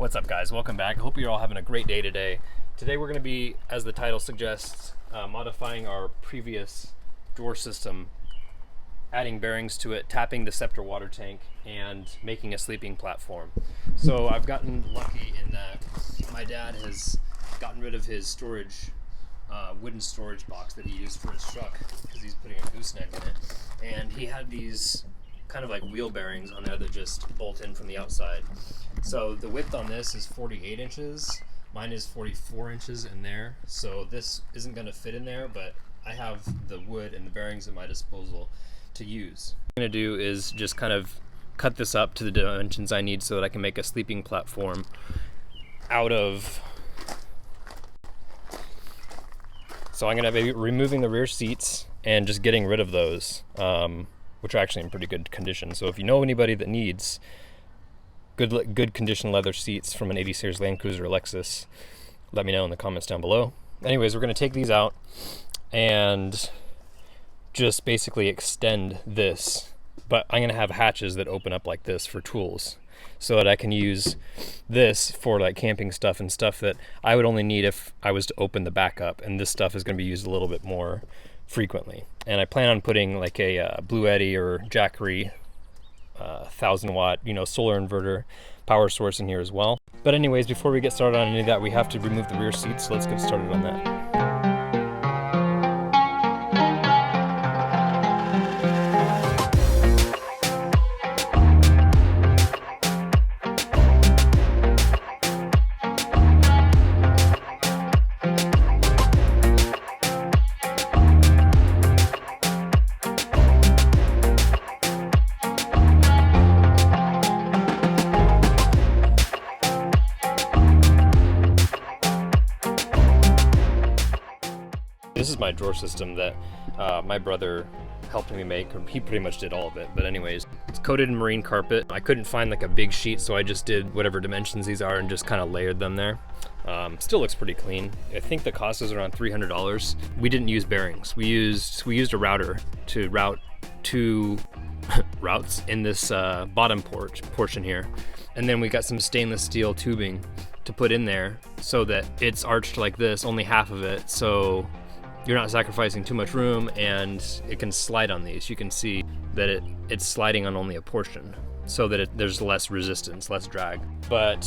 What's up, guys? Welcome back. I hope you're all having a great day today. Today we're going to be, as the title suggests, modifying our previous drawer system, adding bearings to it, tapping the scepter water tank, and making a sleeping platform. So I've gotten lucky in that my dad has gotten rid of his storage, wooden storage box that he used for his truck because he's putting a gooseneck in it. And he had these kind of like wheel bearings on there that just bolt in from the outside. So the width on this is 48 inches. Mine is 44 inches in there. So this isn't going to fit in there, but I have the wood and the bearings at my disposal to use. What I'm going to do is just kind of cut this up to the dimensions I need so that I can make a sleeping platform out of. So I'm going to be removing the rear seats and just getting rid of those, which are actually in pretty good condition. So if you know anybody that needs good condition leather seats from an 80 series Land Cruiser or Lexus, let me know in the comments down below. Anyways, we're going to take these out and just basically extend this, but I'm going to have hatches that open up like this for tools so that I can use this for like camping stuff and stuff that I would only need if I was to open the back up, and this stuff is going to be used a little bit more frequently. And I plan on putting like a Blue Eddy or Jackery 1000 watt, solar inverter power source in here as well. But anyways, before we get started on any of that, we have to remove the rear seats, so let's get started on that. This is my drawer system that my brother helped me make, or he pretty much did all of it. But anyways, it's coated in marine carpet. I couldn't find like a big sheet, so I just did whatever dimensions these are and just kind of layered them there. Still looks pretty clean. I think the cost is around $300. We didn't use bearings. We used a router to route two routes in this bottom portion here. And then we got some stainless steel tubing to put in there so that it's arched like this, only half of it. So you're not sacrificing too much room, and it can slide on these. You can see that it's sliding on only a portion so that there's less resistance, less drag. But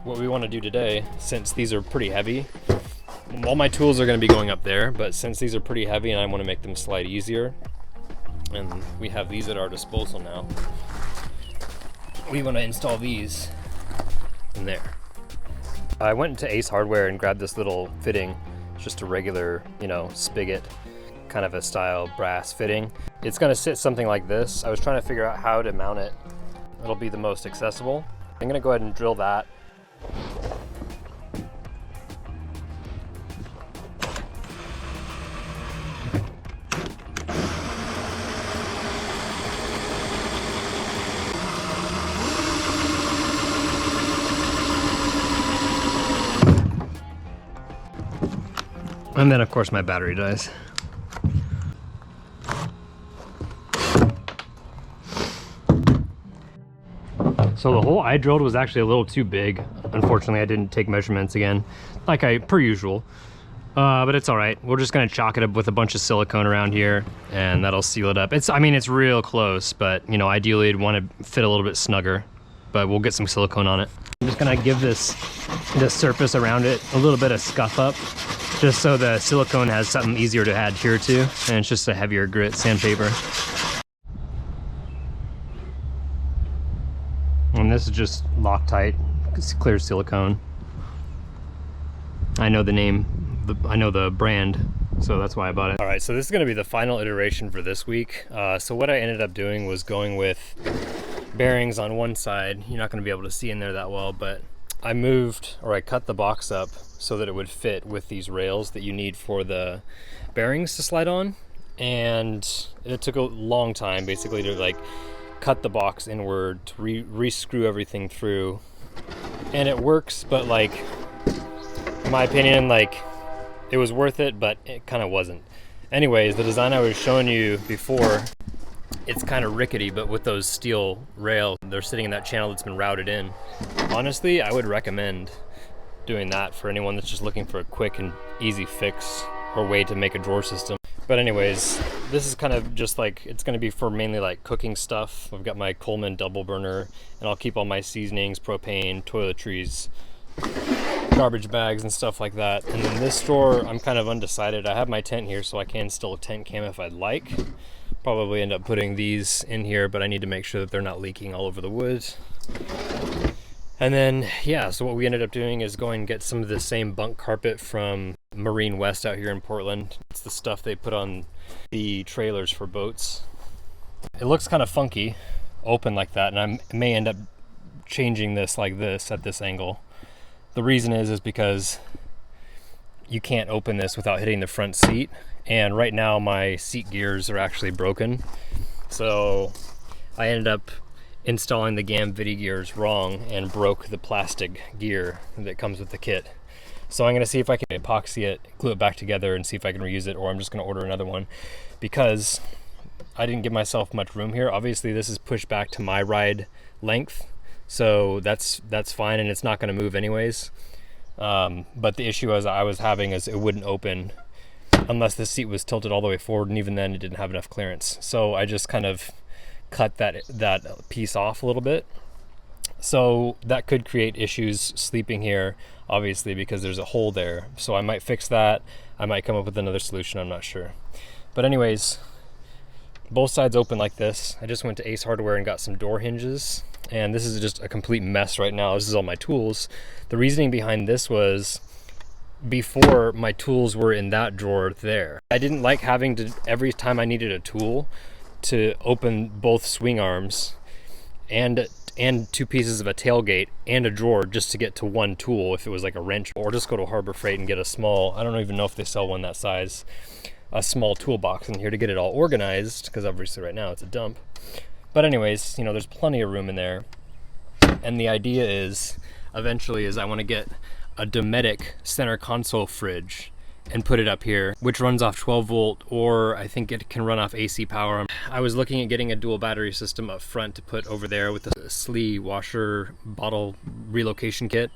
what we want to do today, since these are pretty heavy, all my tools are going to be going up there, but since these are pretty heavy and I want to make them slide easier, and we have these at our disposal now, we want to install these in there. I went into Ace Hardware and grabbed this little fitting. It's just a regular, spigot, kind of a style brass fitting. It's gonna sit something like this. I was trying to figure out how to mount it. It'll be the most accessible. I'm gonna go ahead and drill that. And then of course my battery dies. So the hole I drilled was actually a little too big. Unfortunately, I didn't take measurements again, per usual. But it's all right. We're just gonna chalk it up with a bunch of silicone around here, and that'll seal it up. It's real close, but ideally you'd want to fit a little bit snugger, but we'll get some silicone on it. I'm just gonna give this surface around it a little bit of scuff up, just so the silicone has something easier to adhere to, and it's just a heavier grit sandpaper. And this is just Loctite, it's clear silicone. I know the name, I know the brand, so that's why I bought it. All right, so this is gonna be the final iteration for this week. So what I ended up doing was going with bearings on one side. You're not gonna be able to see in there that well, but I cut the box up so that it would fit with these rails that you need for the bearings to slide on. And it took a long time basically to cut the box inward, to re-screw everything through. And it works, but in my opinion, it was worth it, but it kind of wasn't. Anyways, the design I was showing you before it's kind of rickety, but with those steel rails, they're sitting in that channel that's been routed in. Honestly, I would recommend doing that for anyone that's just looking for a quick and easy fix or way to make a drawer system. But anyways, this is kind of just like, it's going to be for mainly like cooking stuff. I've got my Coleman double burner, and I'll keep all my seasonings, propane, toiletries, garbage bags and stuff like that. And then this drawer, I'm kind of undecided. I have my tent here, so I can still tent cam if I'd like. Probably end up putting these in here, but I need to make sure that they're not leaking all over the wood. And then, yeah, so what we ended up doing is going and get some of the same bunk carpet from Marine West out here in Portland. It's the stuff they put on the trailers for boats. It looks kind of funky, open like that, and I may end up changing this like this at this angle. The reason is because you can't open this without hitting the front seat, and right now my seat gears are actually broken. So I ended up installing the Gamvity gears wrong and broke the plastic gear that comes with the kit. So I'm going to see if I can epoxy it, glue it back together, and see if I can reuse it, or I'm just going to order another one because I didn't give myself much room here. Obviously this is pushed back to my ride length, so that's fine, and it's not going to move anyways. But the issue I was having is it wouldn't open unless the seat was tilted all the way forward, and even then it didn't have enough clearance. So I just kind of cut that piece off a little bit. So that could create issues sleeping here, obviously, because there's a hole there. So I might fix that. I might come up with another solution, I'm not sure. But anyways, both sides open like this. I just went to Ace Hardware and got some door hinges, and this is just a complete mess right now. This is all my tools. The reasoning behind this was before my tools were in that drawer there. I didn't like having to, every time I needed a tool, to open both swing arms and two pieces of a tailgate and a drawer just to get to one tool if it was like a wrench, or just go to Harbor Freight and get a small, I don't even know if they sell one that size, a small toolbox in here to get it all organized, because obviously right now it's a dump. But anyways, you know, there's plenty of room in there, and the idea is eventually I want to get a Dometic center console fridge and put it up here, which runs off 12 volt, or I think it can run off AC power. I was looking at getting a dual battery system up front to put over there with the SLE washer bottle relocation kit,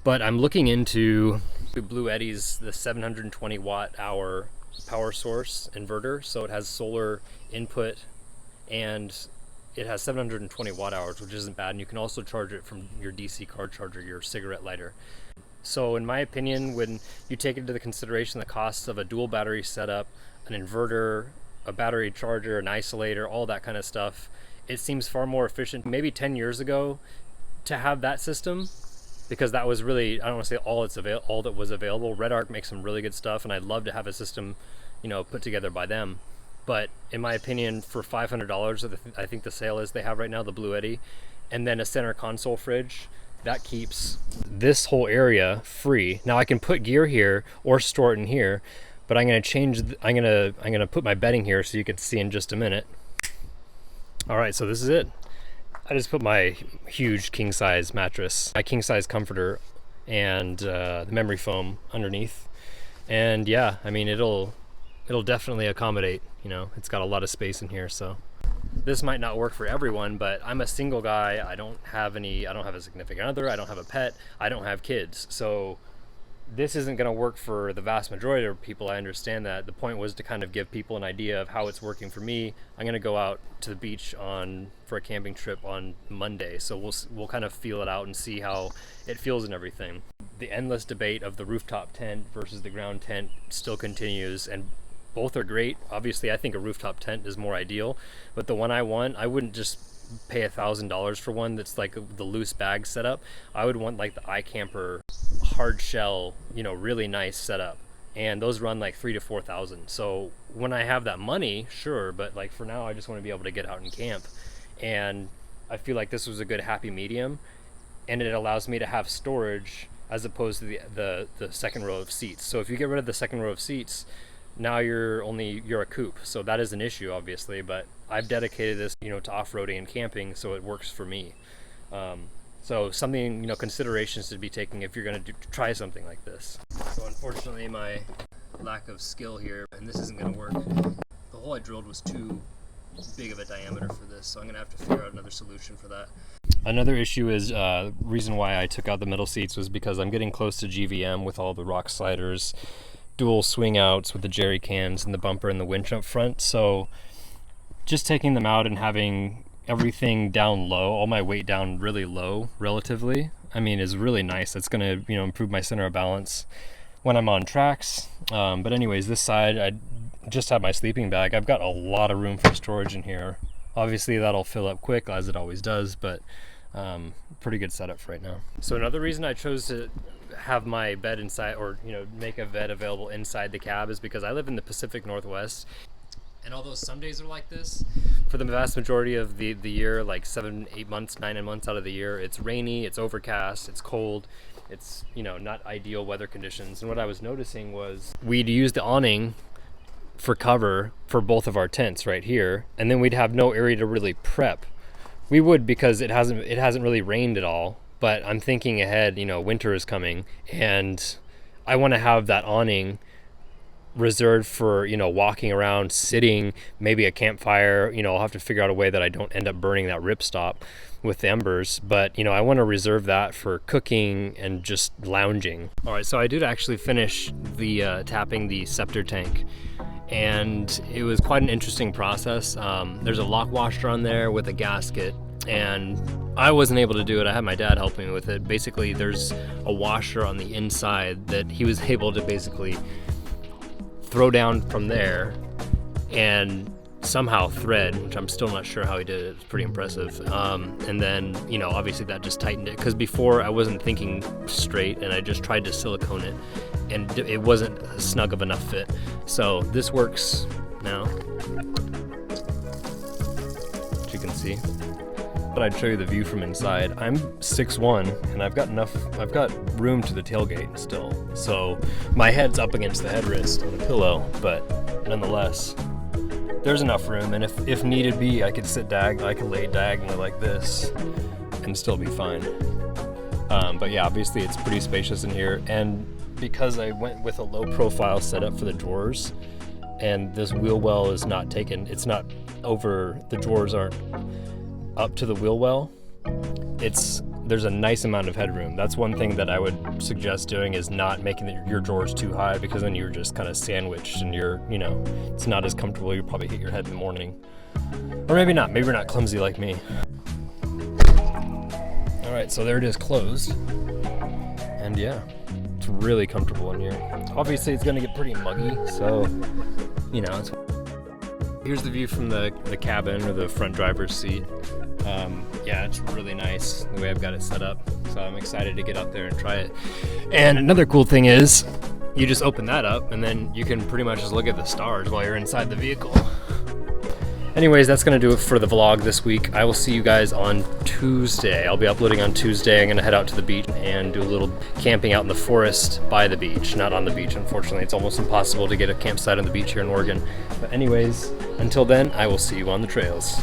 but I'm looking into Blue Eddy's, the 720 watt hour power source inverter. So it has solar input and it has 720 watt hours, which isn't bad, and you can also charge it from your DC car charger, your cigarette lighter. So in my opinion, when you take into the consideration the costs of a dual battery setup, an inverter, a battery charger, an isolator, all that kind of stuff, it seems far more efficient maybe 10 years ago to have that system, because that was really, I don't want to say all that was available. Red Arc makes some really good stuff, and I'd love to have a system, you know, put together by them. But in my opinion, for $500, I think the sale is they have right now, the Blue Eddy, and then a center console fridge, that keeps this whole area free. Now I can put gear here or store it in here, but I'm going to change, I'm going to put my bedding here so you can see in just a minute. All right, so this is it. I just put my huge king size mattress, my king size comforter, and the memory foam underneath. And yeah, I mean, it'll definitely accommodate, you know, it's got a lot of space in here. So this might not work for everyone, but I'm a single guy. I don't have a significant other. I don't have a pet. I don't have kids. So this isn't going to work for the vast majority of people. I understand that. The point was to kind of give people an idea of how it's working for me. I'm going to go out to the beach for a camping trip on Monday. So we'll kind of feel it out and see how it feels and everything. The endless debate of the rooftop tent versus the ground tent still continues, and both are great. Obviously, I think a rooftop tent is more ideal, but the one I want, I wouldn't just pay $1,000 for one that's like the loose bag setup. I would want like the iCamper hard shell, you know, really nice setup, and those run like $3,000 to $4,000. So when I have that money, sure, but like for now, I just want to be able to get out and camp, and I feel like this was a good happy medium, and it allows me to have storage as opposed to the second row of seats. So if you get rid of the second row of seats, now you're a coupe, so that is an issue, obviously, but I've dedicated this, you know, to off-roading and camping, so it works for me. So something, you know, considerations to be taking if you're going to try something like this. So unfortunately, my lack of skill here, and this isn't going to work. The hole I drilled was too big of a diameter for this, so I'm gonna have to figure out another solution for that. Another issue is, reason why I took out the middle seats was because I'm getting close to GVM with all the rock sliders, dual swing outs with the jerry cans and the bumper and the winch up front. So just taking them out and having everything down low, all my weight down really low relatively, I mean, is really nice. It's gonna, you know, improve my center of balance when I'm on tracks. But anyways, this side, I just have my sleeping bag. I've got a lot of room for storage in here. Obviously that'll fill up quick, as it always does, but pretty good setup for right now. So another reason I chose to have my bed inside, or, you know, make a bed available inside the cab, is because I live in the Pacific Northwest, and although some days are like this, for the vast majority of the year, like 7, 8 months, 9 months out of the year, it's rainy, it's overcast, it's cold, it's, you know, not ideal weather conditions. And what I was noticing was we'd use the awning for cover for both of our tents right here, and then we'd have no area to really prep. We would, because it hasn't really rained at all, but I'm thinking ahead, you know, winter is coming, and I want to have that awning reserved for, you know, walking around, sitting, maybe a campfire. You know, I'll have to figure out a way that I don't end up burning that ripstop with the embers, but, you know, I want to reserve that for cooking and just lounging. All right, so I did actually finish the tapping the scepter tank, and it was quite an interesting process. There's a lock washer on there with a gasket, and I wasn't able to do it. I had my dad helping me with it. Basically, there's a washer on the inside that he was able to basically throw down from there and somehow thread, which I'm still not sure how he did it. It's pretty impressive. And then, you know, obviously that just tightened it, because before I wasn't thinking straight and I just tried to silicone it, and it wasn't a snug of enough fit. So this works now, as you can see. But I'd show you the view from inside. I'm 6'1", and I've got room to the tailgate still. So my head's up against the headrest on the pillow, but nonetheless, there's enough room. And if needed be, I could lay diagonally like this and still be fine. But yeah, obviously it's pretty spacious in here. And because I went with a low profile setup for the drawers, and this wheel well is not taken, it's not over, the drawers aren't up to the wheel well, there's a nice amount of headroom. That's one thing that I would suggest doing, is not making your drawers too high, because then you're just kind of sandwiched and you know, it's not as comfortable. You'll probably hit your head in the morning. Or maybe not, maybe you're not clumsy like me. All right, so there it is, closed. And yeah, it's really comfortable in here. Obviously it's gonna get pretty muggy, so, you know, here's the view from the cabin, or the front driver's seat. Yeah, it's really nice the way I've got it set up. So I'm excited to get out there and try it. And another cool thing is, you just open that up and then you can pretty much just look at the stars while you're inside the vehicle. Anyways, that's gonna do it for the vlog this week. I will see you guys on Tuesday. I'll be uploading on Tuesday. I'm gonna head out to the beach and do a little camping out in the forest by the beach. Not on the beach, unfortunately. It's almost impossible to get a campsite on the beach here in Oregon. But anyways, until then, I will see you on the trails.